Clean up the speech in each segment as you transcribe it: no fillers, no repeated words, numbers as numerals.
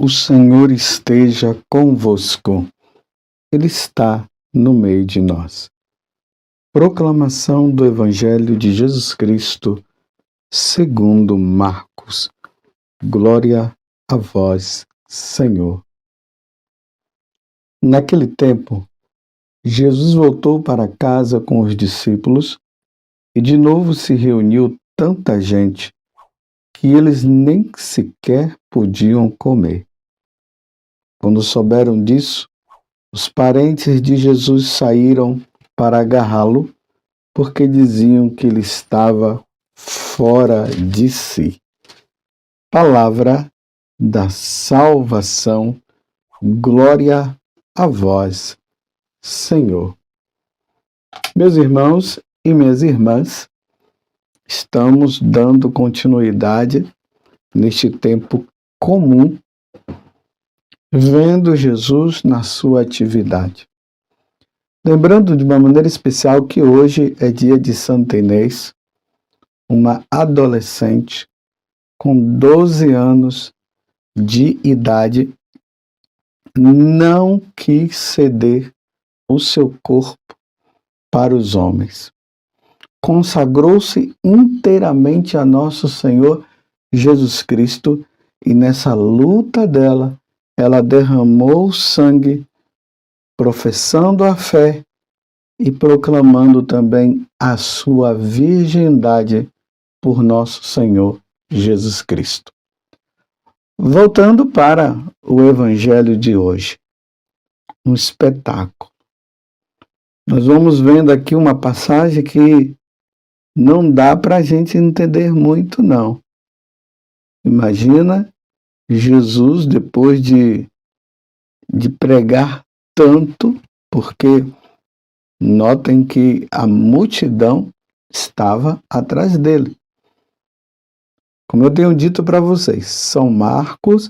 O Senhor esteja convosco. Ele está no meio de nós. Proclamação do Evangelho de Jesus Cristo, segundo Marcos. Glória a vós, Senhor. Naquele tempo, Jesus voltou para casa com os discípulos e de novo se reuniu tanta gente que eles nem sequer podiam comer. Quando souberam disso, os parentes de Jesus saíram para agarrá-lo, porque diziam que ele estava fora de si. Palavra da salvação, glória a vós, Senhor. Meus irmãos e minhas irmãs, estamos dando continuidade neste tempo comum, vendo Jesus na sua atividade. Lembrando de uma maneira especial que hoje é dia de Santa Inês, uma adolescente com 12 anos de idade, não quis ceder o seu corpo para os homens. Consagrou-se inteiramente a nosso Senhor Jesus Cristo e nessa luta dela, ela derramou sangue, professando a fé e proclamando também a sua virgindade por nosso Senhor Jesus Cristo. Voltando para o Evangelho de hoje, um espetáculo. Nós vamos vendo aqui uma passagem que não dá para a gente entender muito, não. Imagina Jesus, depois de pregar tanto, porque notem que a multidão estava atrás dele. Como eu tenho dito para vocês, São Marcos,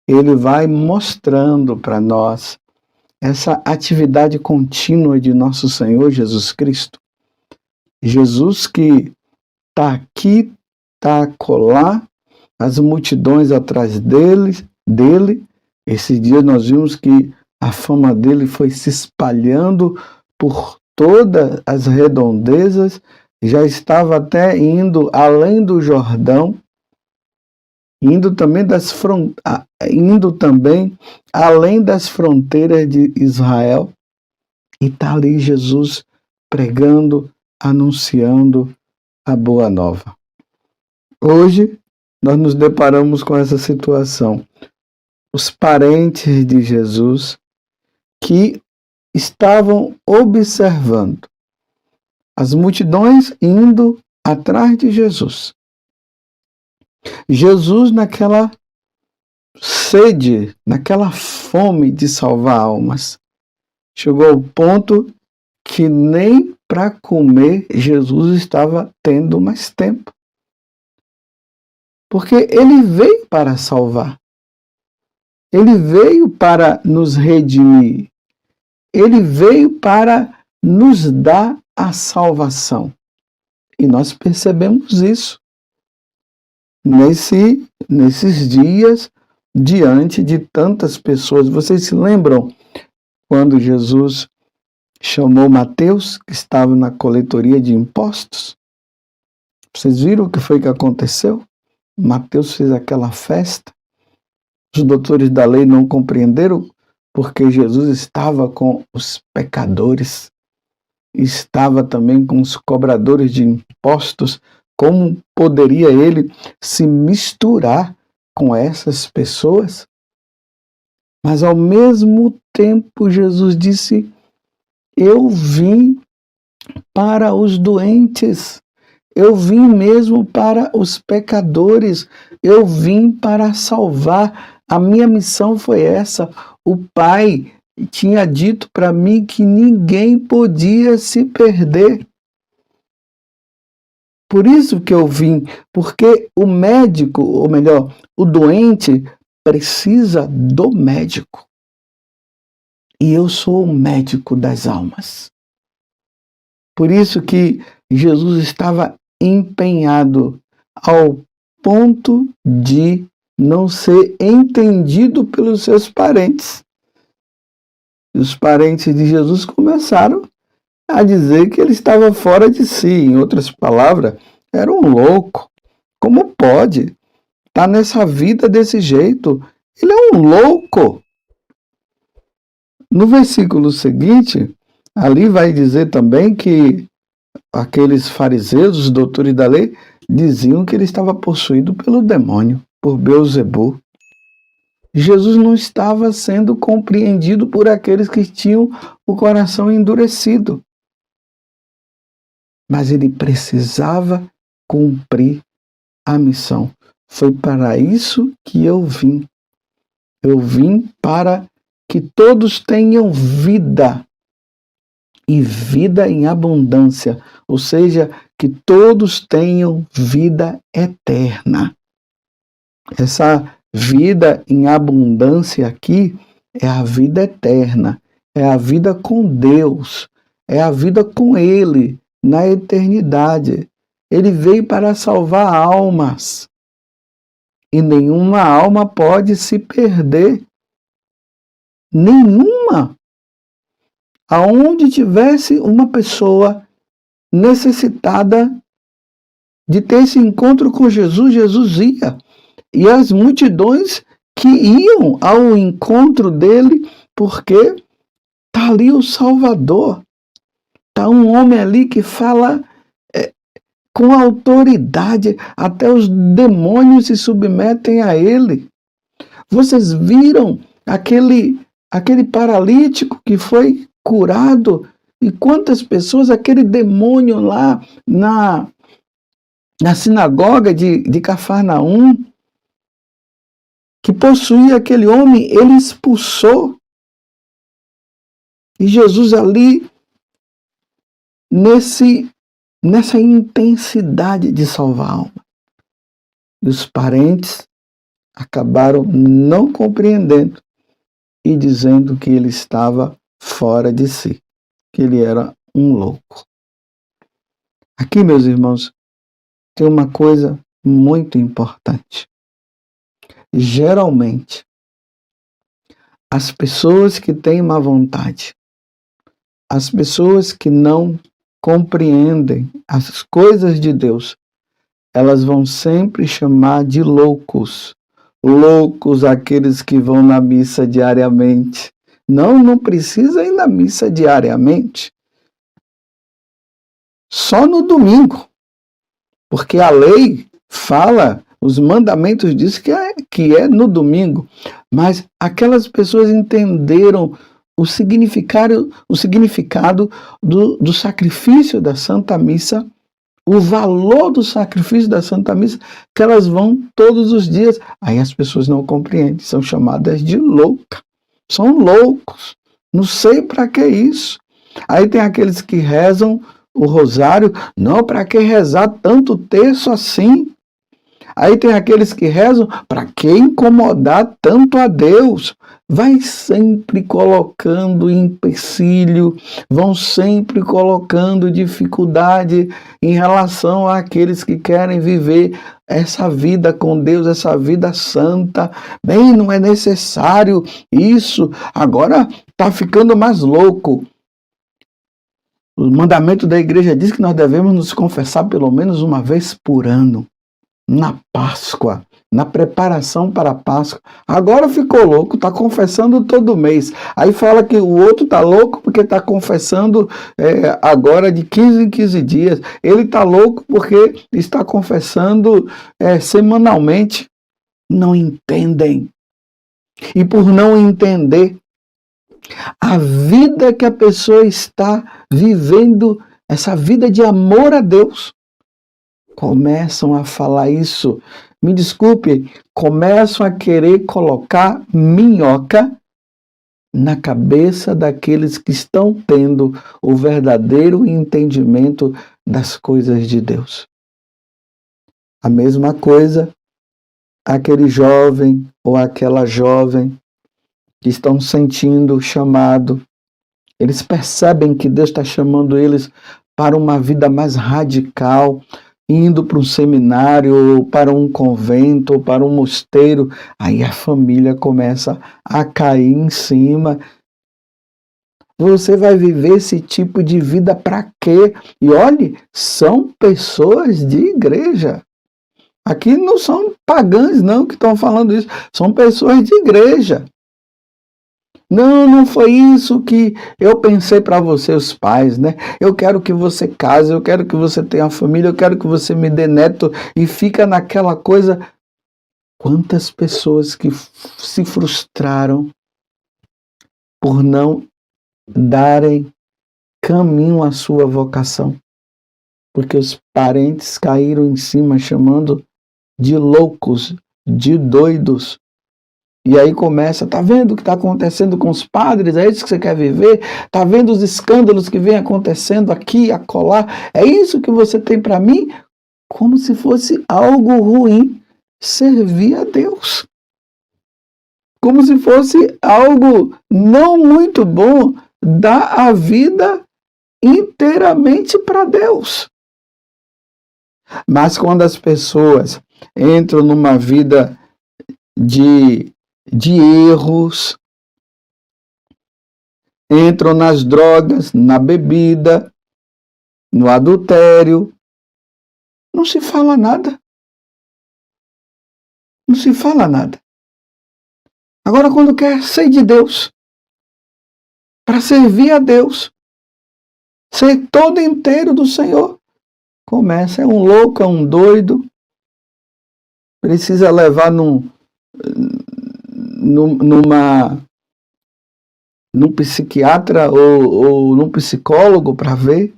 ele vai mostrando para nós essa atividade contínua de nosso Senhor Jesus Cristo. Jesus que está aqui, está acolá, as multidões atrás dele. Esses dias nós vimos que a fama dele foi se espalhando por todas as redondezas, já estava até indo além do Jordão, indo também além das fronteiras de Israel, e está ali Jesus pregando, anunciando a boa nova. Hoje nós nos deparamos com essa situação. Os parentes de Jesus que estavam observando as multidões indo atrás de Jesus. Jesus naquela sede, naquela fome de salvar almas. Chegou ao ponto que nem para comer Jesus estava tendo mais tempo. Porque ele veio para salvar. Ele veio para nos redimir. Ele veio para nos dar a salvação. E nós percebemos isso nesses dias, diante de tantas pessoas. Vocês se lembram quando Jesus chamou Mateus, que estava na coletoria de impostos? Vocês viram o que foi que aconteceu? Mateus fez aquela festa. Os doutores da lei não compreenderam porque Jesus estava com os pecadores, estava também com os cobradores de impostos. Como poderia ele se misturar com essas pessoas? Mas ao mesmo tempo Jesus disse: eu vim para os doentes, eu vim mesmo para os pecadores, eu vim para salvar. A minha missão foi essa. O Pai tinha dito para mim que ninguém podia se perder. Por isso que eu vim, porque o médico, ou melhor, o doente precisa do médico. E eu sou o médico das almas. Por isso que Jesus estava empenhado ao ponto de não ser entendido pelos seus parentes. E os parentes de Jesus começaram a dizer que ele estava fora de si. Em outras palavras, era um louco. Como pode estar nessa vida desse jeito? Ele é um louco. No versículo seguinte, ali vai dizer também que aqueles fariseus, os doutores da lei, diziam que ele estava possuído pelo demônio, por Beelzebul. Jesus não estava sendo compreendido por aqueles que tinham o coração endurecido. Mas ele precisava cumprir a missão. Foi para isso que eu vim. Eu vim para que todos tenham vida, e vida em abundância, ou seja, que todos tenham vida eterna. Essa vida em abundância aqui é a vida eterna, é a vida com Deus, é a vida com Ele na eternidade. Ele veio para salvar almas, e nenhuma alma pode se perder. Nenhuma. Aonde tivesse uma pessoa necessitada de ter esse encontro com Jesus, Jesus ia. E as multidões que iam ao encontro dele, porque está ali o Salvador. Está um homem ali que fala com autoridade, até os demônios se submetem a ele. Vocês viram aquele paralítico que foi curado? E quantas pessoas, aquele demônio lá na sinagoga de Cafarnaum, que possuía aquele homem, ele expulsou. E Jesus ali, nessa intensidade de salvar a alma. E os parentes acabaram não compreendendo e dizendo que ele estava fora de si, que ele era um louco. Aqui, meus irmãos, tem uma coisa muito importante. Geralmente, as pessoas que têm má vontade, as pessoas que não compreendem as coisas de Deus, elas vão sempre chamar de loucos. Loucos aqueles que vão na missa diariamente. Não precisa ir na missa diariamente. Só no domingo. Porque a lei fala, os mandamentos dizem que é no domingo. Mas aquelas pessoas entenderam o significado do sacrifício da Santa Missa, o valor do sacrifício da Santa Missa, que elas vão todos os dias. Aí as pessoas não compreendem, são chamadas de louca. São loucos. Não sei para que isso. Aí tem aqueles que rezam o rosário. Não, para que rezar tanto terço assim? Aí tem aqueles que rezam, para que incomodar tanto a Deus? Vai sempre colocando empecilho, vão sempre colocando dificuldade em relação àqueles que querem viver essa vida com Deus, essa vida santa. Bem, não é necessário isso, agora está ficando mais louco. O mandamento da igreja diz que nós devemos nos confessar pelo menos uma vez por ano. Na Páscoa, na preparação para a Páscoa. Agora ficou louco, está confessando todo mês. Aí fala que o outro está louco porque está confessando agora de 15 em 15 dias. Ele está louco porque está confessando semanalmente. Não entendem. E por não entender a vida que a pessoa está vivendo, essa vida de amor a Deus, começam a falar isso. Me desculpe, começam a querer colocar minhoca na cabeça daqueles que estão tendo o verdadeiro entendimento das coisas de Deus. A mesma coisa, aquele jovem ou aquela jovem que estão sentindo o chamado. Eles percebem que Deus está chamando eles para uma vida mais radical. indo para um seminário, ou para um convento, ou para um mosteiro, aí a família começa a cair em cima. Você vai viver esse tipo de vida para quê? E olhe, são pessoas de igreja. Aqui não são pagãs, não, que estão falando isso. São pessoas de igreja. Não, não foi isso que eu pensei para você, os pais, né? Eu quero que você case, eu quero que você tenha família, eu quero que você me dê neto. E fica naquela coisa. Quantas pessoas que se frustraram por não darem caminho à sua vocação. Porque os parentes caíram em cima chamando de loucos, de doidos. E aí começa, tá vendo o que está acontecendo com os padres? É isso que você quer viver? Tá vendo os escândalos que vem acontecendo aqui, acolá? É isso que você tem para mim? Como se fosse algo ruim servir a Deus. Como se fosse algo não muito bom dar a vida inteiramente para Deus. Mas quando as pessoas entram numa vida de erros, entram nas drogas, na bebida, no adultério, não se fala nada. Não se fala nada. Agora, quando quer ser de Deus, para servir a Deus, ser todo inteiro do Senhor, começa, é um louco, é um doido, precisa levar num psiquiatra ou num psicólogo para ver.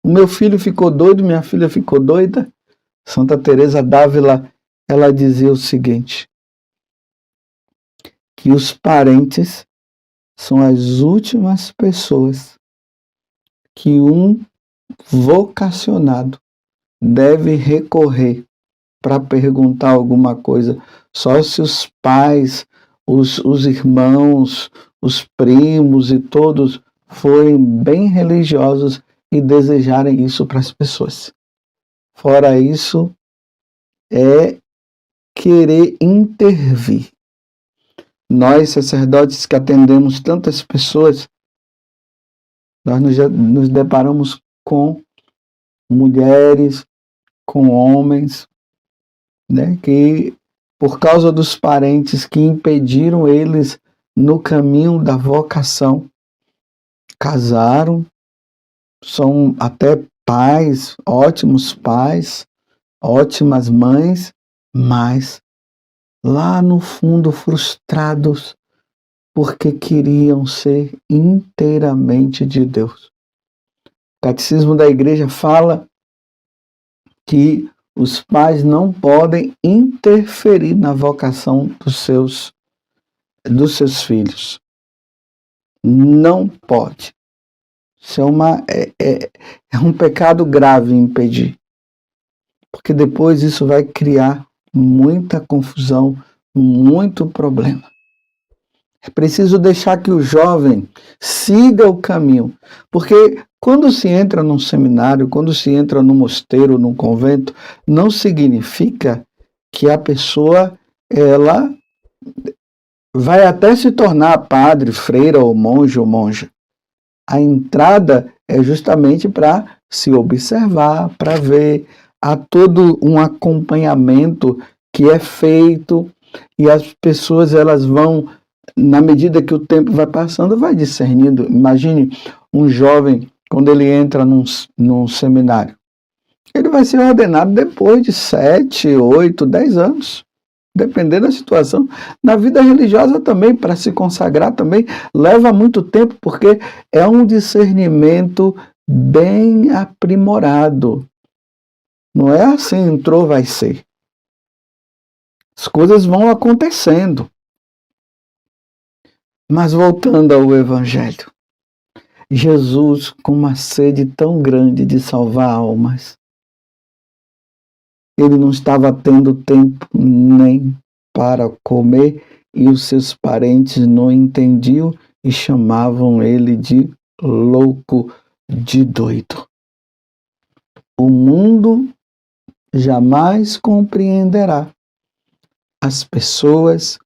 O meu filho ficou doido, minha filha ficou doida. Santa Teresa d'Ávila, ela dizia o seguinte, que os parentes são as últimas pessoas que um vocacionado deve recorrer para perguntar alguma coisa. Só se os pais, os irmãos, os primos e todos forem bem religiosos e desejarem isso para as pessoas. Fora isso, é querer intervir. Nós, sacerdotes que atendemos tantas pessoas, nós nos deparamos com mulheres, com homens, né, que por causa dos parentes que impediram eles no caminho da vocação, casaram, são até pais, ótimas mães, mas lá no fundo frustrados porque queriam ser inteiramente de Deus. O Catecismo da Igreja fala que os pais não podem interferir na vocação dos seus filhos. Não pode. Isso é um pecado grave impedir. Porque depois isso vai criar muita confusão, muito problema. É preciso deixar que o jovem siga o caminho. Porque quando se entra num seminário, quando se entra num mosteiro, num convento, não significa que a pessoa, ela vai até se tornar padre, freira, ou monge ou monja. A entrada é justamente para se observar, para ver. Há todo um acompanhamento que é feito e as pessoas, elas vão, na medida que o tempo vai passando, vai discernindo. Imagine um jovem, quando ele entra num seminário, ele vai ser ordenado depois de 7, 8, 10 anos, dependendo da situação. Na vida religiosa também, para se consagrar também, leva muito tempo, porque é um discernimento bem aprimorado. Não é assim, entrou, vai ser. As coisas vão acontecendo. Mas voltando ao Evangelho, Jesus, com uma sede tão grande de salvar almas, ele não estava tendo tempo nem para comer e os seus parentes não entendiam e chamavam ele de louco, de doido. O mundo jamais compreenderá as pessoas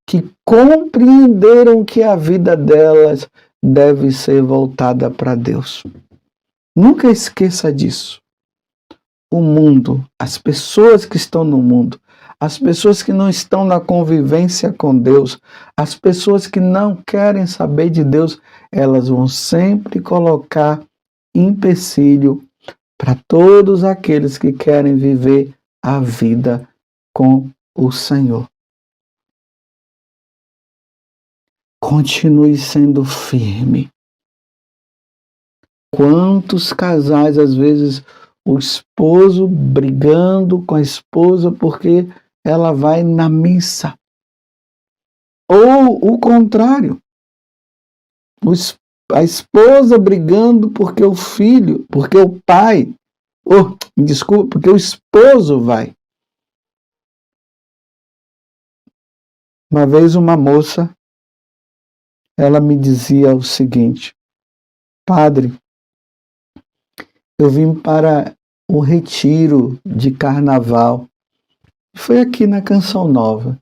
que compreenderam que a vida delas deve ser voltada para Deus. Nunca esqueça disso. O mundo, as pessoas que estão no mundo, as pessoas que não estão na convivência com Deus, as pessoas que não querem saber de Deus, elas vão sempre colocar empecilho para todos aqueles que querem viver a vida com o Senhor. Continue sendo firme. Quantos casais, às vezes, o esposo brigando com a esposa porque ela vai na missa. Ou o contrário, a esposa brigando porque o filho, porque o pai, porque o esposo vai. Uma vez uma moça, ela me dizia o seguinte: padre, eu vim para o retiro de carnaval. Foi aqui na Canção Nova.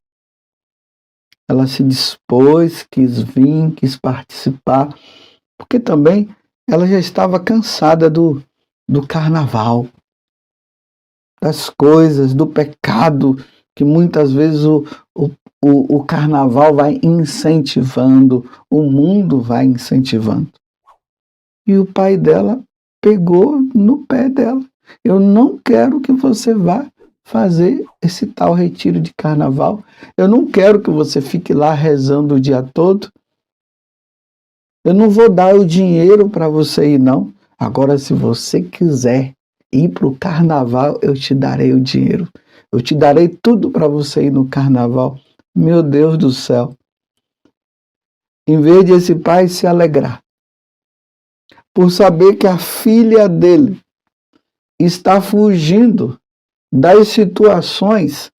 Ela se dispôs, quis vir, quis participar, porque também ela já estava cansada do carnaval, das coisas, do pecado, que muitas vezes o carnaval vai incentivando, o mundo vai incentivando. E o pai dela pegou no pé dela. Eu não quero que você vá fazer esse tal retiro de carnaval. Eu não quero que você fique lá rezando o dia todo. Eu não vou dar o dinheiro para você ir, não. Agora, se você quiser ir para o carnaval, eu te darei o dinheiro. Eu te darei tudo para você ir no carnaval. Meu Deus do céu. Em vez de esse pai se alegrar por saber que a filha dele está fugindo das situações,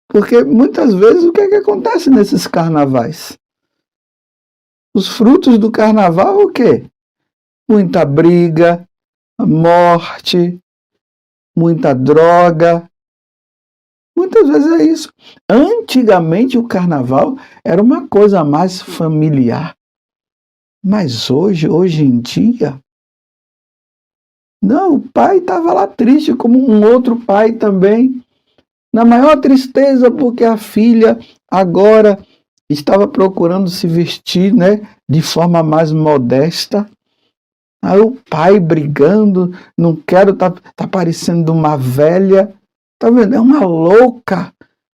porque muitas vezes o que é que acontece nesses carnavais? Os frutos do carnaval, o quê? Muita briga, morte, muita droga. Muitas vezes é isso. Antigamente o carnaval era uma coisa mais familiar. Mas hoje em dia, não, o pai estava lá triste, como um outro pai também, na maior tristeza, porque a filha agora estava procurando se vestir, né, de forma mais modesta. Aí o pai brigando, não quero tá parecendo uma velha, tá vendo? É uma louca.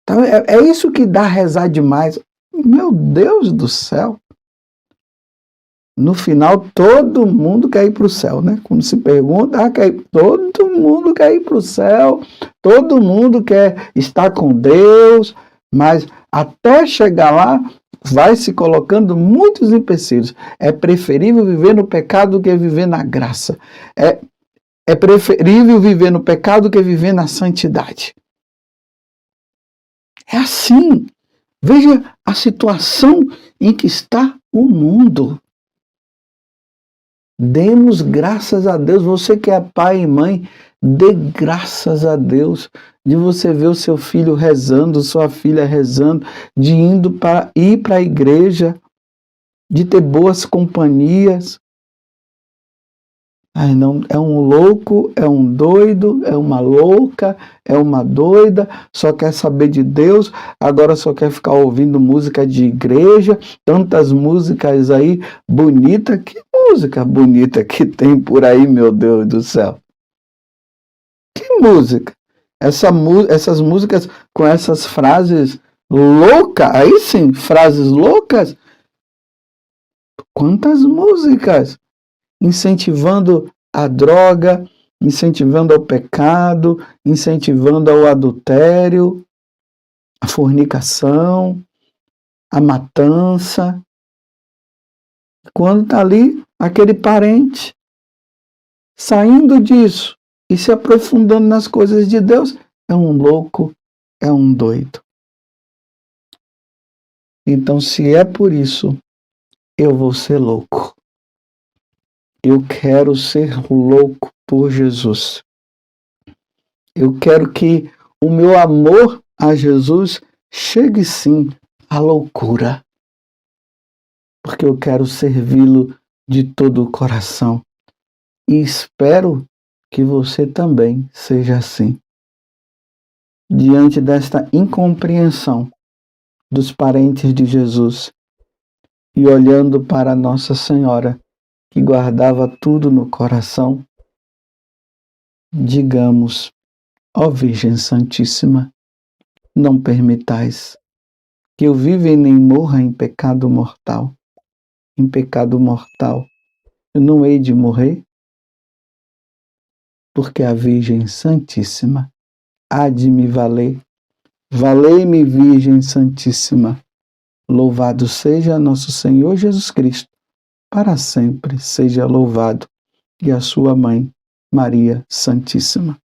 Tá, é isso que dá rezar demais. Meu Deus do céu. No final, todo mundo quer ir para o céu, né? Quando se pergunta, todo mundo quer ir para o céu, todo mundo quer estar com Deus, mas até chegar lá, vai se colocando muitos empecilhos. É preferível viver no pecado do que viver na graça. É preferível viver no pecado do que viver na santidade. É assim. Veja a situação em que está o mundo. Demos graças a Deus. Você que é pai e mãe, dê graças a Deus de você ver o seu filho rezando, sua filha rezando, de ir para a igreja, de ter boas companhias. Ai, não, é um louco, é um doido, é uma louca, é uma doida, só quer saber de Deus, agora só quer ficar ouvindo música de igreja, tantas músicas aí bonitas. Que música bonita que tem por aí, meu Deus do céu? Que música? Essas músicas com essas frases loucas, aí sim, frases loucas. Quantas músicas incentivando a droga, incentivando ao pecado, incentivando ao adultério, a fornicação, a matança. Quando está ali aquele parente saindo disso e se aprofundando nas coisas de Deus, é um louco, é um doido. Então, se é por isso, eu vou ser louco. Eu quero ser louco por Jesus. Eu quero que o meu amor a Jesus chegue sim à loucura, porque eu quero servi-lo de todo o coração. E espero que você também seja assim. Diante desta incompreensão dos parentes de Jesus e olhando para Nossa Senhora, que guardava tudo no coração, digamos: ó Virgem Santíssima, não permitais que eu viva e nem morra em pecado mortal. Em pecado mortal eu não hei de morrer, porque a Virgem Santíssima há de me valer. Valei-me, Virgem Santíssima. Louvado seja nosso Senhor Jesus Cristo, para sempre seja louvado, e a sua mãe, Maria Santíssima.